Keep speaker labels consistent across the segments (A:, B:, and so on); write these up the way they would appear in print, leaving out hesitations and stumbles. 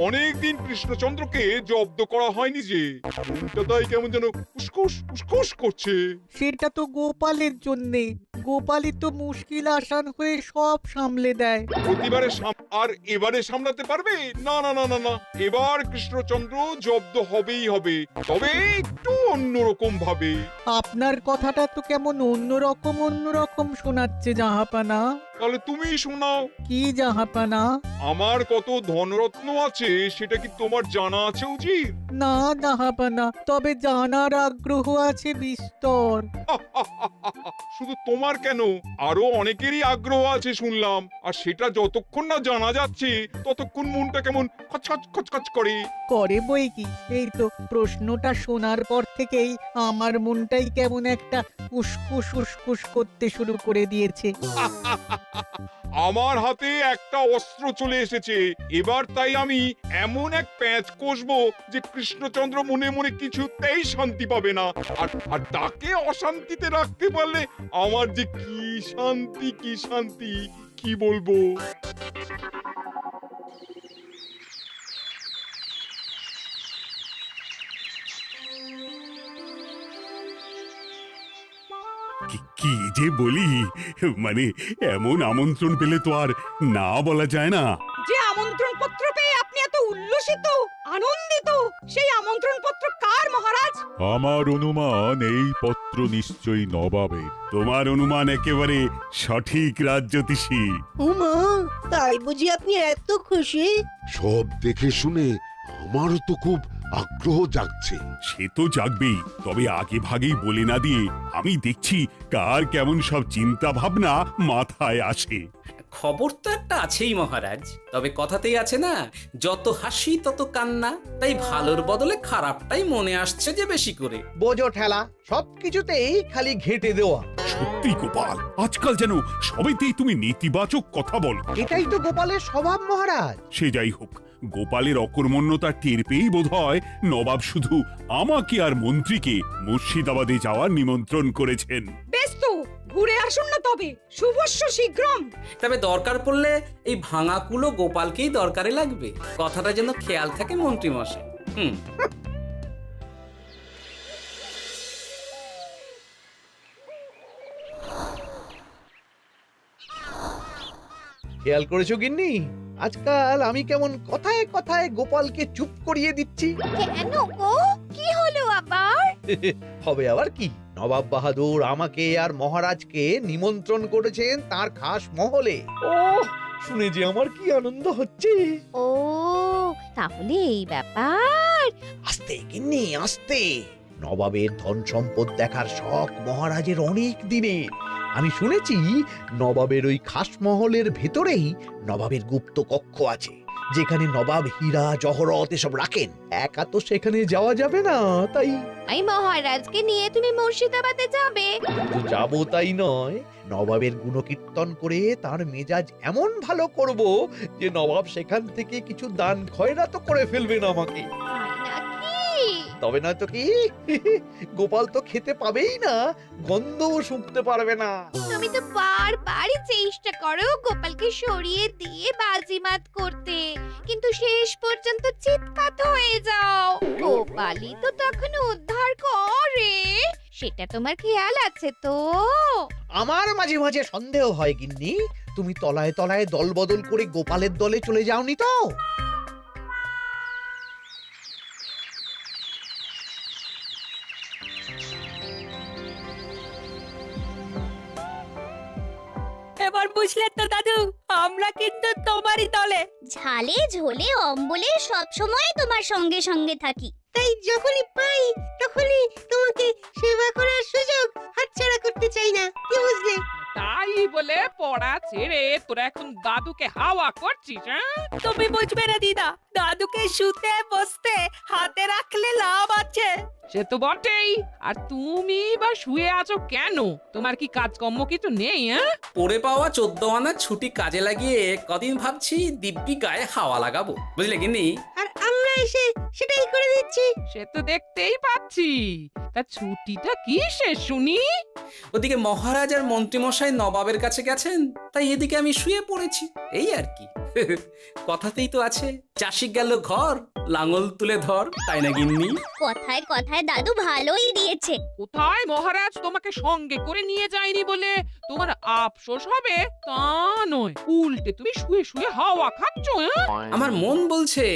A: অনেকদিন কৃষ্ণচন্দ্রকে জব্দ করা হয়নি যে, মনটা তাই কেমন যেন উসকুস উসকুস করছে।
B: সেটা তো গোপালের জন্যে। গোপালই তো মুশকিল আসান হয়ে সব সামলে দেয়।
A: প্রতিবারে আর এবারে সামলাতে পারবে? না না না না না, এবার কৃষ্ণচন্দ্র জব্দ হবেই হবে, তবে একটু অন্যরকম ভাবে।
B: আপনার কথাটা তো কেমন অন্যরকম শোনাচ্ছে জাহাপানা।
A: তাহলে তুমি শোনাও।
B: কি জাহাপানা?
A: আমার কত ধনরত্ন আছে সেটা কি তোমার জানা আছে উজির?
B: না জাহাপানা, তবে জানার আগ্রহ আছে বিস্তর।
A: শুধু তোমার কেন, আরো অনেকেরই আগ্রহ আছে শুনলাম, আর সেটা যতক্ষণ না জানা যাচ্ছে ততক্ষণ মনটা কেমন খচখচ খচখচ করে।
B: করে বই কি, এই তো প্রশ্নটা শোনার পর থেকেই আমার মনটাই কেমন একটা উসকুস উসকুস করতে শুরু করে দিয়েছে।
A: আমার হাতে একটা অস্ত্র চলে এসেছে, এবার তাই আমি এমন এক প্যাঁচ কষবো যে কৃষ্ণচন্দ্র মনে মনে কিছুতেই শান্তি পাবে না, আর তাকে অশান্তিতে রাখতে পারলে আমার যে কি শান্তি কি বলবো।
C: কি যে বলি, মানে এমন আমন্ত্রণ পেলে তো আর না বলা যায় না।
D: যে আমন্ত্রণ পত্র পেয়ে আপনি এত উল্লসিত আনন্দিত, সেই আমন্ত্রণ পত্র কার মহারাজ?
E: আমার অনুমান এই পত্র নিশ্চয়ই নবাবের।
C: তোমার অনুমান একেবারে সঠিক রাজ্যতীষী।
F: উমা, তাই বুঝি আপনি এত খুশি?
G: সব দেখে শুনে আমারও তো খুব আগ্রহ জাগছে।
C: সে তো জাগবেই, তবে আগে ভাগেই বলে না দিয়ে আমি দেখছি কার কেমন সব চিন্তা ভাবনা মাথায় আসে।
H: খবর তো একটা আছেই মহারাজ, তবে কথাতেই আছে না, যত হাসি তত কান্না, তাই ভালোর বদলে খারাপটাই মনে আসছে যে বেশি করে।
I: বোঝো ঠেলা, সবকিছুতেই খালি ঘেঁটে দেওয়া।
C: সত্যি গোপাল, আজকাল যেন সবেতেই তুমি নেতিবাচক কথা বলো।
I: এটাই তো গোপালের স্বভাব মহারাজ।
C: সে যাই হোক, গোপালের অকর্মণ্যতা টের পেয়েই বোধহয় নবাব শুধু আমাকে আর মন্ত্রীকে মুর্শিদাবাদে যাওয়ার নিমন্ত্রণ করেছেন।
D: বেশ তো, ঘুরে আসুন না তবে, শুভস্য শীঘ্রম।
H: তবে দরকার পড়লে এই ভাঙা কুলো গোপালকেই দরকারে লাগবে, কথাটা যেন খেয়াল থাকে মন্ত্রী মশাই।
I: খেয়াল করেছো গিন্নি, আজকাল আমি কেমন কথায় কথায় গোপালকে চুপ করিয়ে দিচ্ছি।
J: কেন গো, কি হলো আবার?
I: হবে আবার কি, নবাব বাহাদুর আমাকে আর মহারাজকে নিমন্ত্রণ করেছেন তার খাস মহলে। ও শুনে যে আমার কি আনন্দ হচ্ছে।
J: ও তাহলে এই ব্যাপার।
I: আস্তে গিন্নি আস্তে, নবাবের ধন সম্পদ দেখার শখ মহারাজের অনেক দিনের। আমি শুনেছি নবাবের ওই খাস মহলের ভেতরেই নবাবের গুপ্ত কক্ষ আছে, যেখানে নবাব হীরা জহরত এসব রাখেন। একা তো সেখানে যাওয়া যাবে না, তাই
J: এই মহারাজকে নিয়ে তুমি মুর্শিদাবাদে যাবে?
I: শুধু যাবো তাই নয়, নবাবের গুণকীর্তন করে তার মেজাজ এমন ভালো করব যে নবাব সেখান থেকে কিছু দান খয়রাত করে ফেলবেন আমাকে।
J: তাই নাকি?
I: তবে নয় তো কি, গোপাল তো খেতে পাবেই না, গন্ধও শুঁকতে পারবে না।
J: তুমি তো বারবারই চেষ্টা করো গোপালকে সরিয়ে দিয়ে বাজিমাত করতে, কিন্তু শেষ পর্যন্ত চিৎপাত হয়ে যাও। গোপালই তো তখন উদ্ধার করে, সেটা তোমার খেয়াল আছে তো?
I: আমার মাঝে মাঝে সন্দেহ হয় গিন্নি, তুমি তলায় তলায় দল বদল করে গোপালের দলে চলে যাওনি তো?
D: এবার বুঝলে তো দাদু, আমরা কিন্তু তোমারই দলে।
J: ঝালে ঝোলে অম্বলে সব সময় তোমার সঙ্গে সঙ্গে থাকি।
F: তাই যখনই পাই তখনই তোমাকে সেবা করার সুযোগ হাতছাড়া করতে চাই না, কি বুঝলে?
D: তাই বলে পড়া ছেড়ে তোরা এখন দাদুকে হাওয়া করছিস? তুমি বুঝবে না দিদা, দাদুকে শুতে বসতে হাতে রাখলে লাভ আছে। সে তো বটেই, আর তুমি বা শুয়ে আছো কেন? তোমার কি কাজকর্ম কিছু নেই?
H: পড়ে পাওয়া 14 আনার ছুটি কাজে লাগিয়ে কদিন ভাবছি দিব্যি গায়ে হাওয়া লাগাবো, বুঝলে গিন্নি?
F: আর আমরা এসে সেটাই করে দিচ্ছি।
D: সে তো দেখতেই পাচ্ছি। তা ছুটিটা কি সে শুনি?
H: ওদিকে মহারাজ আর মন্ত্রীমশাই নবাবের কাছে গেছেন, তাই এদিকে আমি শুয়ে পড়েছি, এই আর কি। কথাতেই তো আছে, চাষি গেল ঘর, লাঙল তুলে ধর, তাই না গিন্নি?
J: কথায় কথায় দাদু ভালোই দিয়েছে।
D: কোথায় মহারাজ তোমাকে সঙ্গে করে নিয়ে যায়নি বলে তোমার আফসোস হবে তা নয়, উল্টে তুমি শুয়ে শুয়ে হাওয়া খাচ্ছ।
H: আমার মন বলছে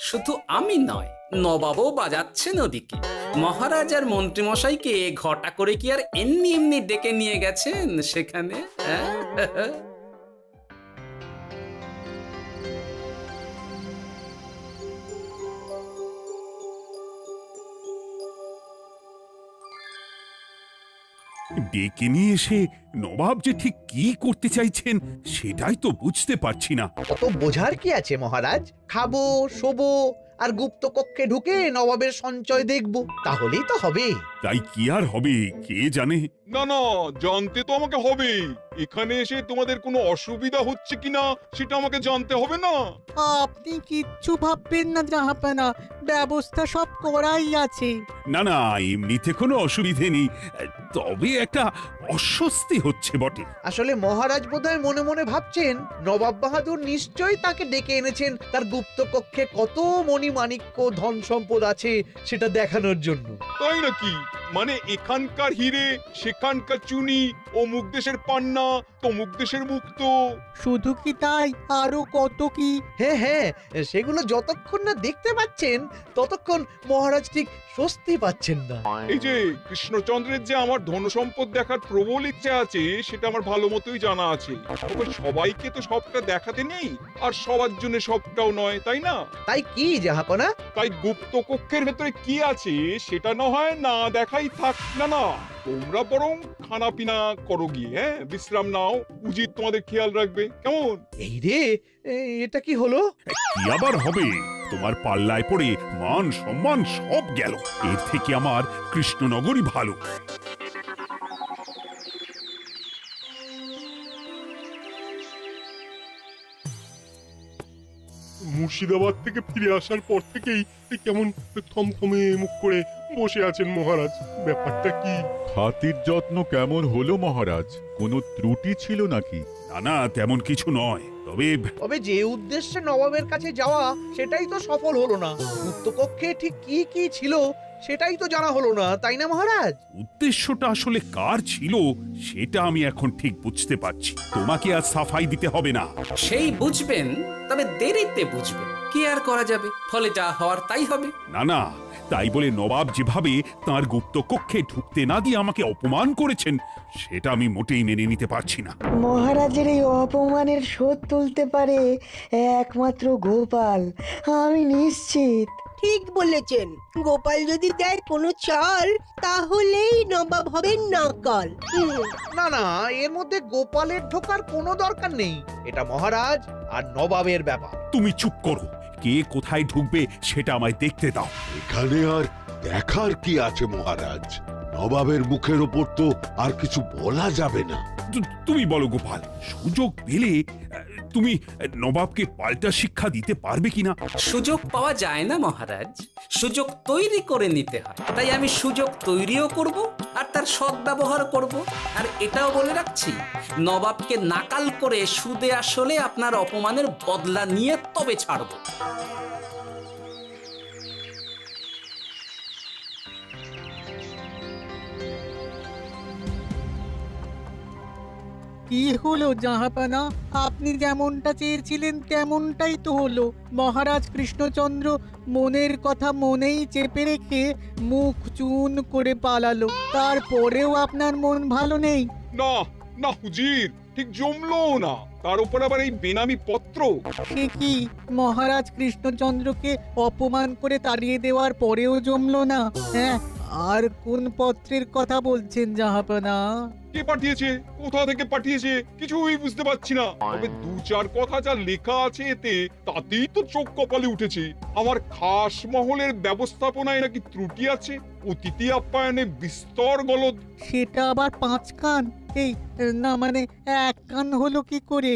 H: শুধু আমি নয়, নবাবও বাজাচ্ছেন ওদিকে। মহারাজ আর মন্ত্রীমশাইকে ঘটা করে কি আর এমনি এমনি ডেকে নিয়ে গেছেন সেখানে? হ্যাঁ?
C: ডেকে নিয়ে এসে নবাব যে ঠিক কি করতে চাইছেন সেটাই তো বুঝতে পারছি না।
I: অত বোঝার কি আছে মহারাজ? খাবো, শোবো আর গুপ্ত কক্ষে ঢুকে নবাবের সঞ্চয় দেখব, তাহলেই তো হবে।
C: তাই কি আর হবে কে জানে।
A: না না, জানতে তো আমাকে হবে। এখানে এসে তোমাদের কোনো অসুবিধা হচ্ছে কিনা সেটা আমাকে জানতে হবে না?
B: আপনি কিচ্ছু ভাববেন না জাহাপানা, ব্যবস্থা সব করাই আছে।
C: না না, এমনিতে কোনো অসুবিধে নেই, তবে একটা অস্বস্তি হচ্ছে বটে।
I: আসলে মহারাজ বোধহয় মনে মনে ভাবছেন নবাব বাহাদুর নিশ্চয়ই তাকে ডেকে এনেছেন তার গুপ্ত কক্ষে কত মণিমাণিক্য ধন সম্পদ আছে সেটা দেখানোর জন্য।
A: তাই নাকি? মানে এখানকার হিরে, সেখানকার চুনি, অমুক দেশের পান্না, তমুক দেশের মুক্ত।
B: শুধু কি তাই, আরো কত কি।
I: হ্যাঁ হ্যাঁ, সেগুলো যতক্ষণ না দেখতে পাচ্ছেন ততক্ষণ মহারাজ ঠিক স্বস্তি পাচ্ছেন না।
A: এই যে কৃষ্ণচন্দ্রের যে আমার ধন সম্পদ দেখার প্রবল ইচ্ছা আছে সেটা আমার ভালো মতোই জানা আছে। তবে সবাইকে তো সবটা দেখাতে নেই, আর সবার জন্য সবটাও নয়, তাই না?
I: তাই কি জাহাপনা?
A: তাই গুপ্ত কক্ষের ভেতরে কি আছে সেটা না হয় না দেখাই থাক। না না, তোমরা বরং খানা পিনা করো গিয়ে, হ্যাঁ, বিশ্রাম নাও। উচিত তোমাদের খেয়াল রাখবে, কেমন?
I: এই রে, এটা কি হলো?
C: কি আবার হবে? তোমার পাল্লায় পড়ে মান সম্মান সব গেল। এর থেকে আমার কৃষ্ণনগরই ভালো।
E: মুর্শিদাবাদ থেকে ফিরে আসার পর থেকেই কেমন থমথমে মুখ করে বসে আছেন মহারাজ। ব্যাপারটা কি? খাতির যত্ন কেমন হলো মহারাজ? কোনো ত্রুটি ছিল নাকি?
C: না না, তেমন কিছু নয়,
I: তবে যে উদ্দেশ্যে নবাবের কাছে যাওয়া সেটাই তো সফল হলো না। গুপ্ত কক্ষে ঠিক কি কি ছিল সেটাই তো জানা হলো না, তাই না মহারাজ?
C: উদ্দেশ্যটা আসলে কার ছিল সেটা আমি এখন ঠিক বুঝতে পারছি। তোমাকে আর সাফাই দিতে হবে না।
H: সেই বুঝবেন, তবে দেরিতে বুঝবেন। কি আর করা যাবে, ফলে যা হওয়ার তাই হবে।
C: না না, তাই বলে নবাব যেভাবে তার গুপ্ত কক্ষে ঢুকতে না দিয়ে আমাকে অপমান করেছেন সেটা আমি মোটেই মেনে নিতে পারছি না।
K: মহারাজের এই অপমানের শোধ তুলতে পারে একমাত্র গোপাল, আমি নিশ্চিত।
F: ঠিক বলেছেন, গোপাল যদি দেয় কোনো চাল তাহলেই নবাব হবেন নকল।
I: না না, এর মধ্যে গোপালের ঢোকার কোনো দরকার নেই। এটা মহারাজ আর নবাবের ব্যাপার।
C: তুমি চুপ করো, কে কোথায় ঢুকবে সেটা আমায় দেখতে দাও।
G: এখানে আর দেখার কি আছে মহারাজ? নবাবের মুখের ওপর তো আর কিছু বলা যাবে না।
C: তুমি বলো গোপাল, সুযোগ পেলে তুমি নবাবকে পাল্টা শিক্ষা দিতে পারবে কিনা?
H: সুযোগ পাওয়া যায় না মহারাজ, সুযোগ তৈরি করে নিতে হয়। তাই আমি সুযোগ তৈরিও করব আর তার সদ্ব্যবহার করব। আর এটাও বলে রাখছি, নবাবকে নাকাল করে সুদে আসলে আপনার অপমানের বদলা নিয়ে তবে ছাড়ব।
B: কি হলো জাহাপানা, আপনি যেমনটা চেয়েছিলেন তেমনটাই তো হলো। মহারাজ কৃষ্ণচন্দ্র মনের কথা মনেই চেপে রেখে মুখ চুন করে পালালো, তারপরেও আপনার মন ভালো নেই?
A: না না হুজির, ঠিক জমলো না। তার উপর আবার এই বেনামি পত্র।
B: সে কি, মহারাজ কৃষ্ণচন্দ্রকে অপমান করে তাড়িয়ে দেওয়ার পরেও জমলো না? হ্যাঁ, আর কোন পত্রের কথা বলছেন জাহাপানা?
A: কে পাঠিয়েছে, কোথা থেকে পাঠিয়েছে কিছুই বুঝতে পারছি না। তবে দু চার কথা যা লেখা আছে এতে, তাতেই তো চোখ কপালে উঠেছে। আমার খাস মহলের ব্যবস্থাপনায় নাকি ত্রুটি আছে, অতিথি আপ্যায়নে বিস্তর গলদ।
B: সেটা আবার 5 কান? এই না মানে 1 কান হলো কি করে?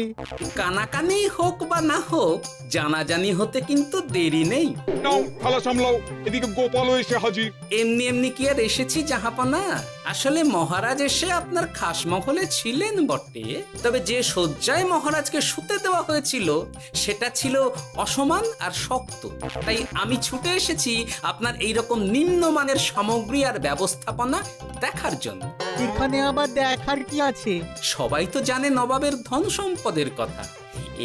H: কানাকানি হোক বা না হোক, জানাজানি হতে কিন্তু দেরি নেই।
A: নাও থালা সামলাও, এদিকে গোপালও এসে হাজির।
H: এমনি এমনি কি আর এসেছি জাহাপনা? আসলে মহারাজ এসে আপনার খাসমহলে ছিলেন বটে, তবে যে শয্যায় মহারাজকে শুতে দেওয়া হয়েছিল সেটা ছিল অসমান আর শক্ত। তাই আমি ছুটে এসেছি আপনার এইরকম নিম্নমানের সামগ্রী আর ব্যবস্থাপনা দেখার জন্য।
B: এখানে আবার দেখার কি আছে?
H: সবাই তো জানে নবাবের ধন সম্পদের কথা,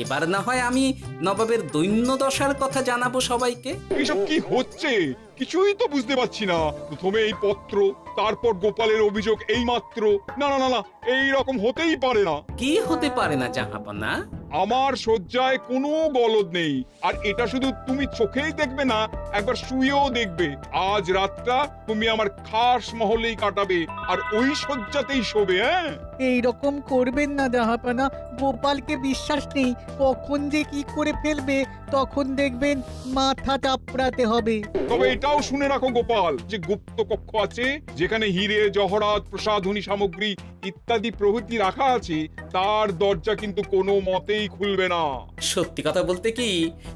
H: এবার না হয় আমি নবাবের দৈন্য দশার কথা জানাবো সবাইকে।
A: এসব কি হচ্ছে কিছুই তো বুঝতে পারছি না। প্রথমে এই পত্র, তারপর গোপালের অভিযোগ এই মাত্র। না না না না, এই রকম হতেই পারে না।
H: কি হতে পারে না জাহাপনা?
A: আমার শয্যায় কোনো গলদ নেই, আর এটা শুধু তুমি চোখেই দেখবে না, একবার শুয়েও দেখবে। আজ রাতটা তুমি আমার খাস মহলেই কাটাবে, আর ওই শয্যাতেই শোবে। হ্যাঁ,
B: এই রকম করবেন না জাহাপানা, গোপালকে বিশ্বাস নেই, কখন যে কি করে ফেলবে তখন দেখবেন মাথা চাপড়াতে হবে।
A: তবে এটাও শুনে রাখো গোপাল, যে গুপ্ত কক্ষ আছে যেখানে হিরে জহরাত প্রসাধনী সামগ্রী ইত্যাদি প্রভৃতি রাখা আছে, তার দরজা কিন্তু কোনো মতেই খুলবে না।
H: সত্যি কথা বলতে কি,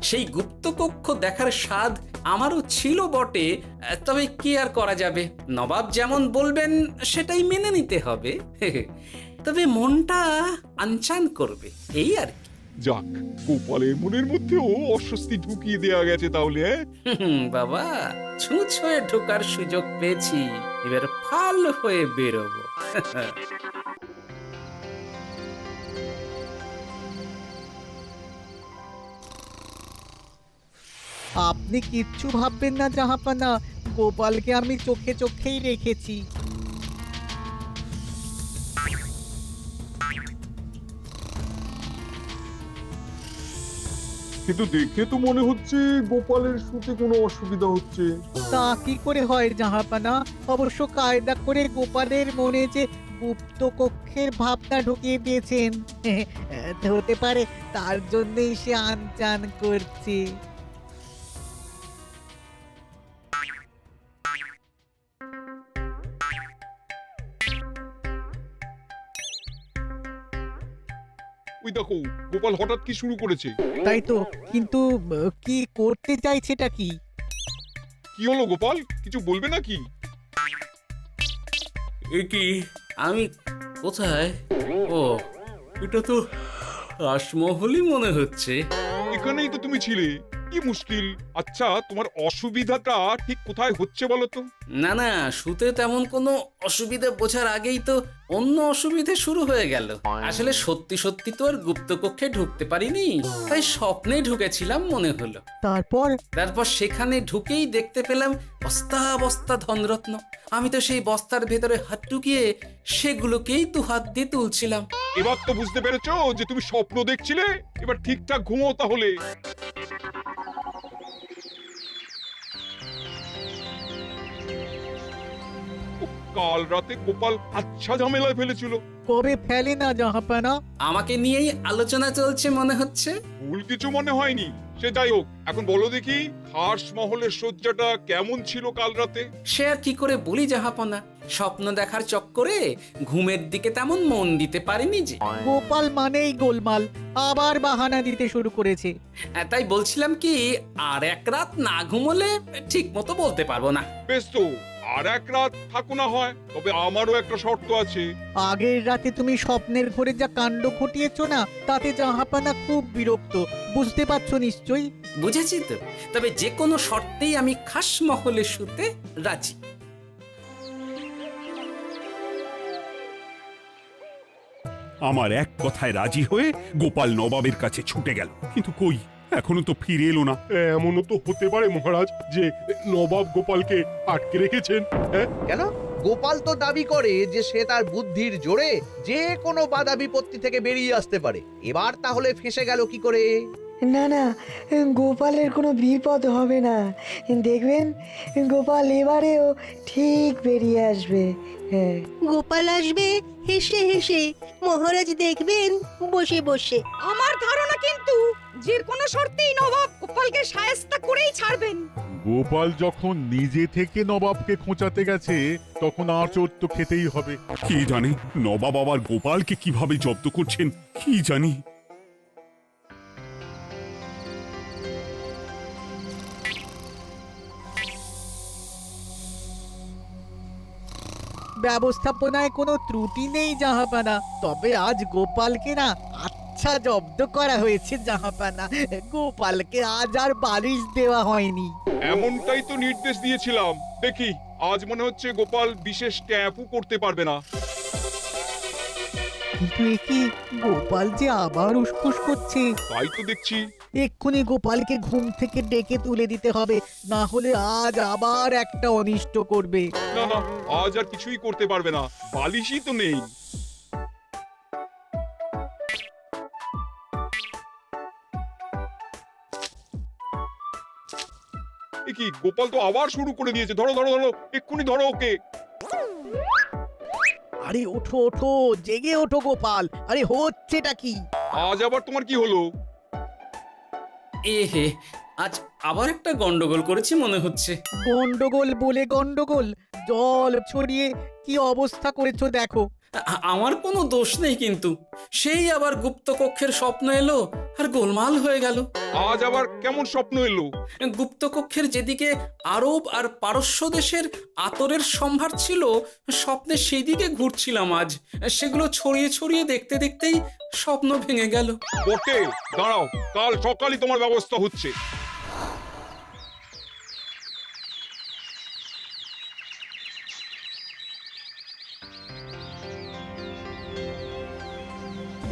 H: সেই গুপ্ত কক্ষ দেখার স্বাদ আমারও ছিল বটে, তবে কি আর করা যাবে, নবাব যেমন বলবেন সেটাই মেনে নিতে হবে। তবে মনটা আনচান করবে, এই আর কি।
A: যাক, গোপালের মনের মধ্যেও অস্বস্তি ঢুকিয়ে দেয়া গেছে তাহলে।
H: বাবা, ছুঁচ হয়ে ঢোকার সুযোগ পেয়েছি, এবার ফাল হয়ে বেরোবো।
B: আপনি কিচ্ছু ভাববেন না জাহাপানা, গোপালকে আমি চোখে চোখেই রেখেছি।
A: কিন্তু দেখে তো মনে হচ্ছে গোপালের শুতে কোনো অসুবিধা হচ্ছে।
B: তা কি করে হয় জাহাপানা? অবশ্য কায়দা করে গোপালের মনে যে গুপ্ত কক্ষের ভাবনা ঢুকিয়ে দিয়েছেন, হতে পারে তার জন্যই সে আনচান করছে।
A: ওই দেখো, গোপাল হঠাৎ কি শুরু করেছে।
B: তাই তো, কিন্তু কি করতে চাইছেটা কি?
A: কি হলো গোপাল, কিছু বলবে নাকি?
H: কি আমি কোথায়? ও, এটা তো রাসমহলই মনে হচ্ছে।
A: এখানেই তো তুমি ছিলে, কি মুশকিল। আচ্ছা, তোমার অসুবিধাটা ঠিক কোথায় হচ্ছে বলো তো?
H: না না, শুতে তেমন কোনো অসুবিধা বোঝার আগেই তো অন্য অসুবিধে শুরু হয়ে গেল। আসলে সত্যি সত্যি তো আর গুপ্তকক্ষে ঢুকতে পারিনি, তাই স্বপ্নে ঢুকেছিলাম মনে হলো। তারপর সেখানে ঢুকেই দেখতে পেলাম বস্তা বস্তা ধনরত্ন। আমি তো সেই বস্তার ভেতরে হাত ঢুকিয়ে সেগুলোকেই 2 হাত দিয়ে তুলছিলাম।
A: এবার তো বুঝতে পেরেছো যে তুমি স্বপ্ন দেখছিলে। এবার ঠিকঠাক ঘুমো তাহলে। কাল রাতে গোপাল আচ্ছা ঝামেলায় ফেলেছিল।
B: কবে ফেলে না জাহাপানা?
H: আমাকে নিয়েই আলোচনা চলছে মনে হচ্ছে।
A: ভুল কিছু মনে হয়নি। সে যাই হোক, এখন বলো দেখি, খাস মহলের শয্যাটা কেমন ছিল কাল রাতে?
H: সে আর কি করে বলি জাহাপনা, স্বপ্ন দেখার চক্করে ঘুমের দিকে তেমন মন দিতে পারিনি যে।
B: গোপাল মানেই গোলমাল, আবার বাহানা দিতে শুরু করেছে।
H: তাই বলছিলাম কি, আর এক রাত না ঘুমোলে ঠিক মতো বলতে পারবো না।
A: বেশ তো, আর এক রাত থাকো না হয়, তবে আমারও একটা শর্ত আছে।
B: আগের রাতে তুমি স্বপ্নের ঘরে যা কাণ্ড ঘটিয়েছো না, তাতে জাহাপানা খুব বিরক্ত, বুঝতে পারছো নিশ্চয়ই।
H: বুঝেছি তো, তবে যে কোনো শর্তেই আমি খাস মহলে শুতে রাজি।
C: আমার এক কথায় রাজি হয়ে গোপাল নবাবের কাছে ছুটে গেল, কিন্তু কই, এখনো তো ফিরে এলো না।
E: এমনও তো হতে পারে মহারাজ যে নবাব গোপালকে আটকে রেখেছেন। হ্যাঁ,
I: কেন? গোপাল তো দাবি করে যে সে তার বুদ্ধির জোরে যে কোনো বাধা বিপত্তি থেকে বেরিয়ে আসতে পারে। এবার তাহলে ফেঁসে গেল কি করে?
K: না না, গোপালের কোনো বিপদ হবে না, দেখবেন গোপাল এবারেও ঠিক বেরিয়ে আসবে। হ্যাঁ,
F: গোপাল আসবে হেসে হেসে, মহারাজ দেখবেন বসে বসে।
D: আমার ধারণা কিন্তু যে কোনো শর্তেই নবাব গোপালকে শায়েস্তা করেই ছাড়বেন।
E: গোপাল যখন নিজে থেকে নবাবকে খোঁচাতে গেছে তখন আঁচড় তো খেতেই হবে।
C: কি জানে নবাব আবার গোপালকে কিভাবে জব্দ করছেন কি জানি।
B: ব্যবস্থাপনায় কোনো ত্রুটি নেই জাহাপানা, তবে আজ গোপালকে না আচ্ছা জব্দ করা হয়েছে জাহাপানা। গোপালকে আজ আর বালিশ দেওয়া হয়নি।
A: এমনটাই তো নির্দেশ দিয়েছিলাম। দেখি আজ মনে হচ্ছে গোপাল বিশেষ ট্যাপও করতে পারবে না।
B: কিন্তু এ কি, গোপাল যে আবার উসখুস করছে।
A: তাই তো দেখছি।
B: এক্ষুনি গোপালকে ঘুম থেকে ডেকে তুলে দিতে হবে, না হলে আজ আবার একটা অনিষ্ট করবে।
A: না না, আজ আর কিছুই করতে পারবে না, বালিশই তো নেই। এ কি, গোপাল তো আবার শুরু করে দিয়েছে। ধরো ধরো ধরো, এক্ষুনি ধরো ওকে।
B: আরে ওঠো ওঠো, জেগে ওঠো গোপাল। আরে হচ্ছেটা কি?
A: আজ আবার তোমার কি হলো?
H: এ হে, আজ আবার একটা গন্ডগোল করেছি মনে হচ্ছে।
B: গন্ডগোল বলে গন্ডগোল, জল ছড়িয়ে কি অবস্থা করেছো দেখো।
H: আমার কোনো দোষ নেই, কিন্তু সেই আবার গুপ্তকক্ষের স্বপ্ন এলো আর গোলমাল হয়ে গেল।
A: আজ আবার কেমন স্বপ্ন এলো?
H: গুপ্তকক্ষের যেদিকে আরব আর পারস্য দেশের আতরের সম্ভার ছিল, স্বপ্নে সেই দিকে ঘুরছিলাম আজ। সেগুলো ছড়িয়ে ছড়িয়ে দেখতে দেখতেই স্বপ্ন ভেঙে গেল।
A: বটে, দাঁড়াও, কাল সকালই তোমার ব্যবস্থা হচ্ছে।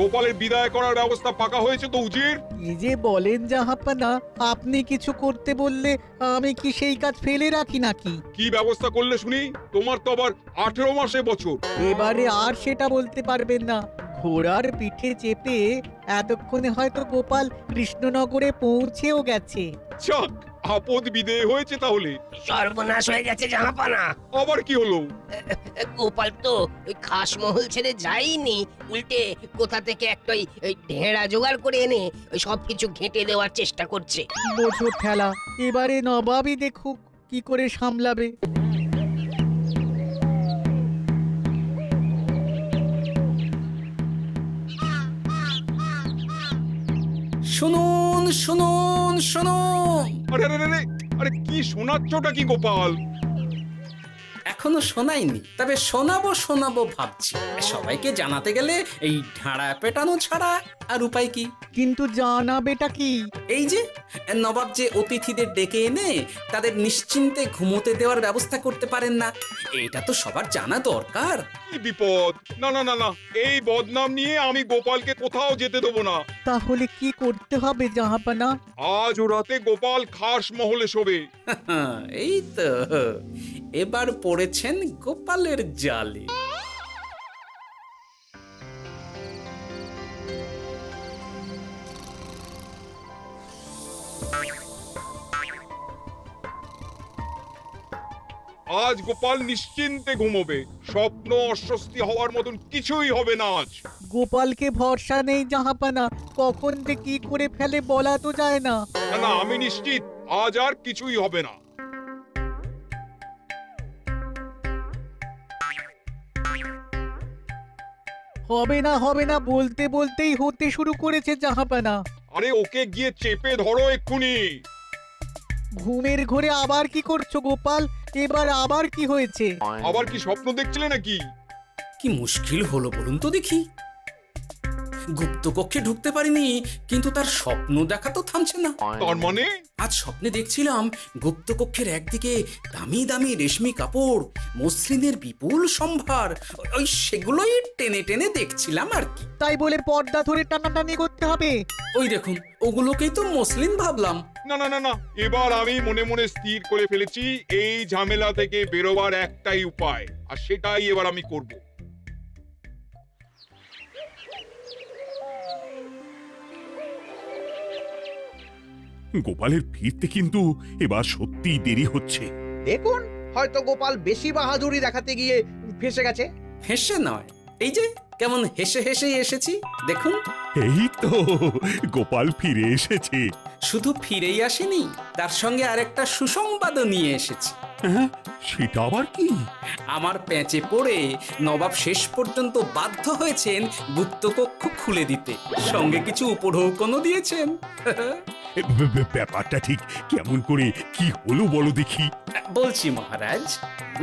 A: গোপালের বিদায় করার ব্যবস্থা পাকা হয়েছে তো উজির?
B: কি যে বলেন জাহাপানা, আপনি কিছু করতে বললে আমি কি সেই কাজ ফেলে রাখি নাকি?
A: কি ব্যবস্থা করলে শুনি? তোমার তো আবার 18 মাসে বছর।
B: এবারে আর সেটা বলতে পারবেন না। ঘোড়ার পিঠে চেপে এতক্ষণে হয়তো গোপাল কৃষ্ণনগরে পৌঁছেও গেছে।
A: যাক, আপদ বিদেয় হয়েছে তাহলে।
F: সর্বনাশ হয়ে গেছে জাহাপানা।
A: আবার কি হলো?
F: গোপাল তো ওই খাসমহল ছেড়ে যায়নি, উল্টে কোথা থেকে একটা ওই ঢেঁড়া জোগাড় করে এনে ওই সবকিছু ঘেঁটে দেওয়ার চেষ্টা করছে।
B: বোঝো ঠেলা, এবারে নবাবই দেখুক কি করে সামলাবে।
H: শুনুন শুনুন শুনুন,
A: আরে আরে আরে, আরে কি শোনাচ্ছটা কি গোপাল?
H: এখনো শোনাইনি, তবে শোনাবো শোনাবো ভাবছি। সবাইকে জানাতে গেলে এই ঢাড়া পেটানো ছাড়া আর উপায় কি?
B: কিন্তু জানাবেটা কি?
H: এই যে নবাব যে অতিথিদের ডেকে এনে তাদের নিশ্চিন্তে ঘুমোতে দেওয়ার ব্যবস্থা করতে পারেন না, এটা তো সবার জানা দরকার।
A: কি বিপদ! না না না না, এই বদনাম নিয়ে আমি গোপালকে কোথাও যেতে দেবো না।
B: তাহলে কি করতে হবে জাহাপানা?
A: আজ ও রাতে গোপাল খাস মহলে শোবে।
H: এই তো এবার পড়েছেন গোপালের জালে।
A: আজ গোপাল নিশ্চিন্তে ঘুমোবে। স্বপ্ন অস্বস্তি হওয়ার মতন কিছুই হবে না আজ।
B: গোপালকে ভরসা নেই জাহাপানা, কখন যে কি করে ফেলে বলা তো যায় না।
A: না না, আমি নিশ্চিত আজ আর কিছুই হবে না।
B: হবে না বলতে বলতেই হতে শুরু করেছে জাহাপানা।
A: আরে ওকে গিয়ে চেপে ধরো এক্ষুনি।
B: ঘুমের ঘোরে আবার কি করছো গোপাল? এবার আবার কি হয়েছে?
A: আবার কি স্বপ্ন দেখছিলে নাকি?
H: কি মুশকিল হলো বলুন তো দেখি। গুপ্তকক্ষে ঢুকতে পারিনি, কিন্তু তার স্বপ্ন দেখা তো থামছে না।
A: তার মানে?
H: আজ স্বপ্নে দেখছিলাম গুপ্তকক্ষের একদিকে দামি দামি রেশমি কাপড়, মসলিনের বিপুল সম্ভার, ওই সেগুলোই টেনে টেনে দেখছিলাম আর কি।
B: তাই বলে পর্দা ধরে টানাটানি করতে হবে?
H: ওই দেখুন, ওগুলোকেই তো মসলিন ভাবলাম।
A: না না না না, এবার আমি মনে মনে স্থির করে ফেলেছি এই ঝামেলা থেকে বেরোবার একটাই উপায়, আর সেটাই এবার আমি করব।
C: গোপালের ফিরতে কিন্তু এবার সত্যিই দেরি হচ্ছে।
I: দেখুন, হয়তো গোপাল বেশি বাহাদুরি দেখাতে গিয়ে ফেসে গেছে।
H: ফেঁসে নয়, এই যে কেমন হেসে হেসেই এসেছি দেখুন।
C: এই তো গোপাল ফিরে এসেছে।
H: শুধু ফিরেই আসেনি, তার সঙ্গে আরেকটা সুসংবাদও নিয়ে এসেছি।
C: হ্যাঁ, সেটা আবার কি?
H: আমার প্যাঁচে পড়ে নবাব শেষ পর্যন্ত বাধ্য হয়েছেন গুপ্তকক্ষ খুলে দিতে, সঙ্গে কিছু উপঢৌকনও দিয়েছেন।
C: ব্যাপারটা ঠিক কেমন করে কি হলো বলো দেখি।
H: বলছি মহারাজ,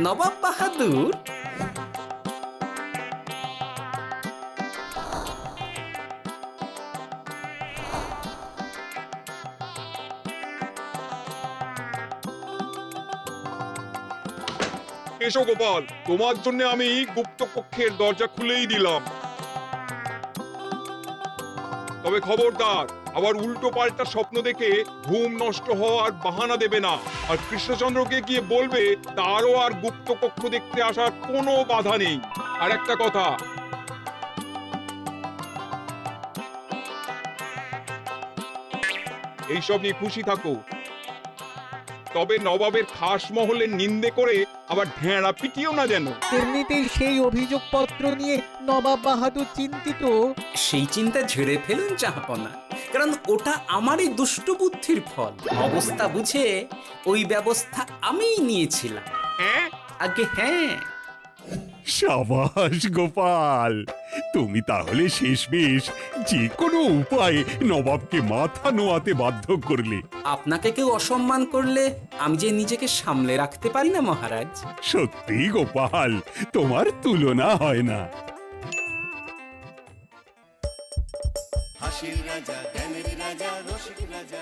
H: নবাব বাহাদুর
A: এসো গোপাল, তোমার জন্য আমি গুপ্ত কক্ষের দরজা খুলেই দিলাম। তবে খবরদার, আবার উল্টো পাল্টা স্বপ্ন দেখে ঘুম নষ্ট হওয়ার বাহানা দেবে না। আর কৃষ্ণচন্দ্রকে গিয়ে বলবে তারও আর গুপ্ত কক্ষ দেখতে আসার কোনো বাধা নেই। আর একটা কথা, এইসব নিয়ে খুশি থাকো, তবে নবাবের খাস মহলের নিন্দে করে আবার ঢেঁড়া পিটিও না যেন।
B: এমনিতেই সেই অভিযোগপত্র নিয়ে নবাব বাহাদুর চিন্তিত।
H: সেই চিন্তা ঝেড়ে ফেলুন জাহাপনা, কারণ ওটা আমারই দুষ্ট বুদ্ধির ফল। অবস্থা বুঝে ওই ব্যবস্থা আমিই নিয়েছিলাম।
A: হ্যাঁ,
H: আগে হ্যাঁ।
C: সাবাস গোপাল, তুমি তাহলে শেষমেশ যে কোনো উপায়ে নবাবকে মাথা নোয়াতে বাধ্য করলে।
H: আপনাকে কেউ অসম্মান করলে আমি যে নিজেকে সামলে রাখতে পারি না মহারাজ।
C: সত্যি গোপাল, তোমার তুলনা হয় না।
L: হাসির রাজা, জ্ঞানের রাজা, রসিক রাজা।